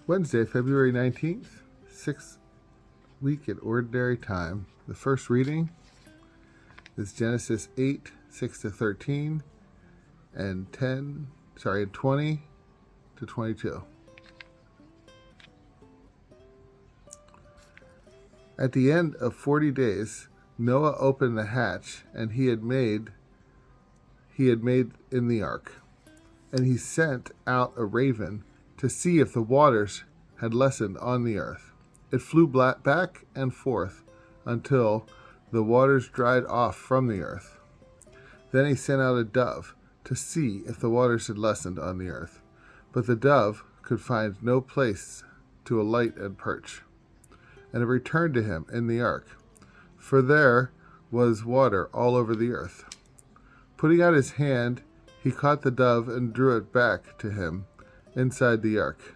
Wednesday, February 19th, 6th week at Ordinary Time. The first reading is Genesis 8, 6 to 13, and 20 to 22. At the end of 40 days, Noah opened the hatch and he had made in the ark. And he sent out a raven to see if the waters had lessened on the earth. It flew back and forth until the waters dried off from the earth. Then he sent out a dove to see if the waters had lessened on the earth. But the dove could find no place to alight and perch. And it returned to him in the ark, for there was water all over the earth. Putting out his hand, he caught the dove and drew it back to him inside the ark.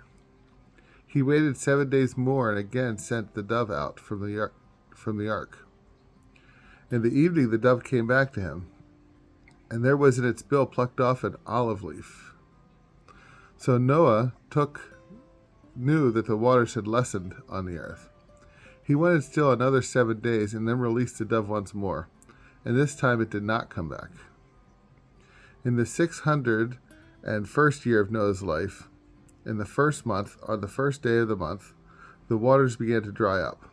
He waited 7 days more and again sent the dove out from the ark. In the evening the dove came back to him, and there was in its bill plucked off an olive leaf. So Noah knew that the waters had lessened on the earth. He waited still another 7 days and then released the dove once more, and this time it did not come back. In the 601st year of Noah's life, in the first month, on the first day of the month, the waters began to dry up.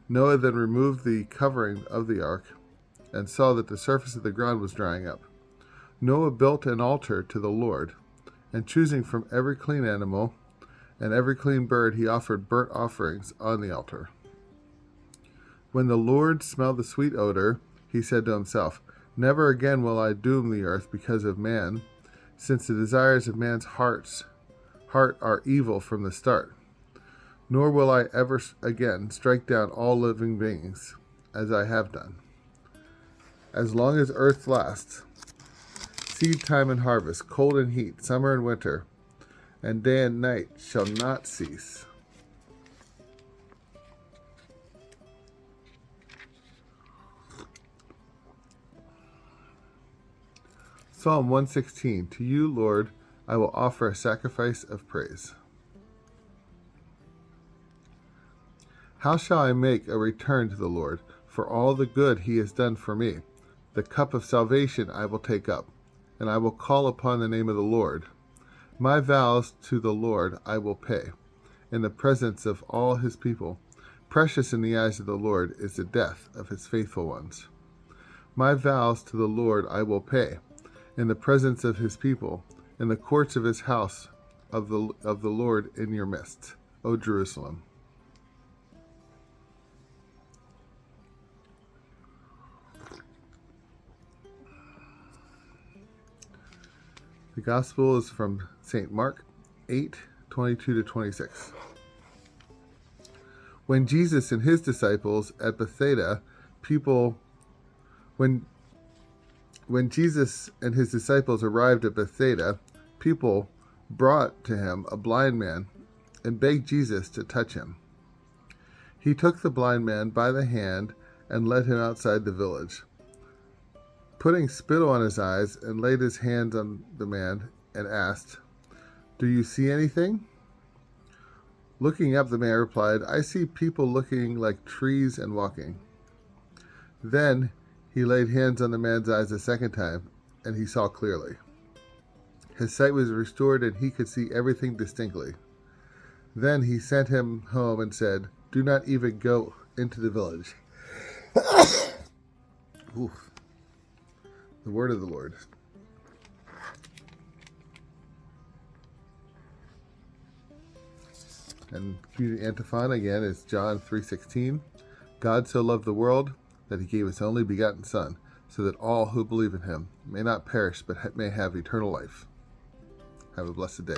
Noah then removed the covering of the ark and saw that the surface of the ground was drying up. Noah built an altar to the Lord, and choosing from every clean animal and every clean bird, he offered burnt offerings on the altar. When the Lord smelled the sweet odor, he said to himself, "Never again will I doom the earth because of man, since the desires of man's heart are evil from the start. Nor will I ever again strike down all living beings, as I have done. As long as earth lasts, seed time and harvest, cold and heat, summer and winter, and day and night shall not cease." Psalm 116. To you, Lord, I will offer a sacrifice of praise. How shall I make a return to the Lord for all the good he has done for me? The cup of salvation I will take up, and I will call upon the name of the Lord. My vows to the Lord I will pay, in the presence of all his people. Precious in the eyes of the Lord is the death of his faithful ones. My vows to the Lord I will pay, in the presence of his people, in the courts of his house of the Lord in your midst, O Jerusalem. The Gospel is from St. Mark 8, 22 to 26. When Jesus and his disciples at Bethsaida, When Jesus and his disciples arrived at Bethsaida, people brought to him a blind man and begged Jesus to touch him. He took the blind man by the hand and led him outside the village. Putting spittle on his eyes and laid his hands on the man and asked, "Do you see anything?" Looking up, the man replied, "I see people looking like trees and walking." Then he laid hands on the man's eyes a second time, and he saw clearly. His sight was restored, and he could see everything distinctly. Then he sent him home and said, "Do not even go into the village." Oof. The word of the Lord. And community antiphon again is John 3:16. God so loved the world that he gave his only begotten Son, so that all who believe in him may not perish but may have eternal life. Have a blessed day.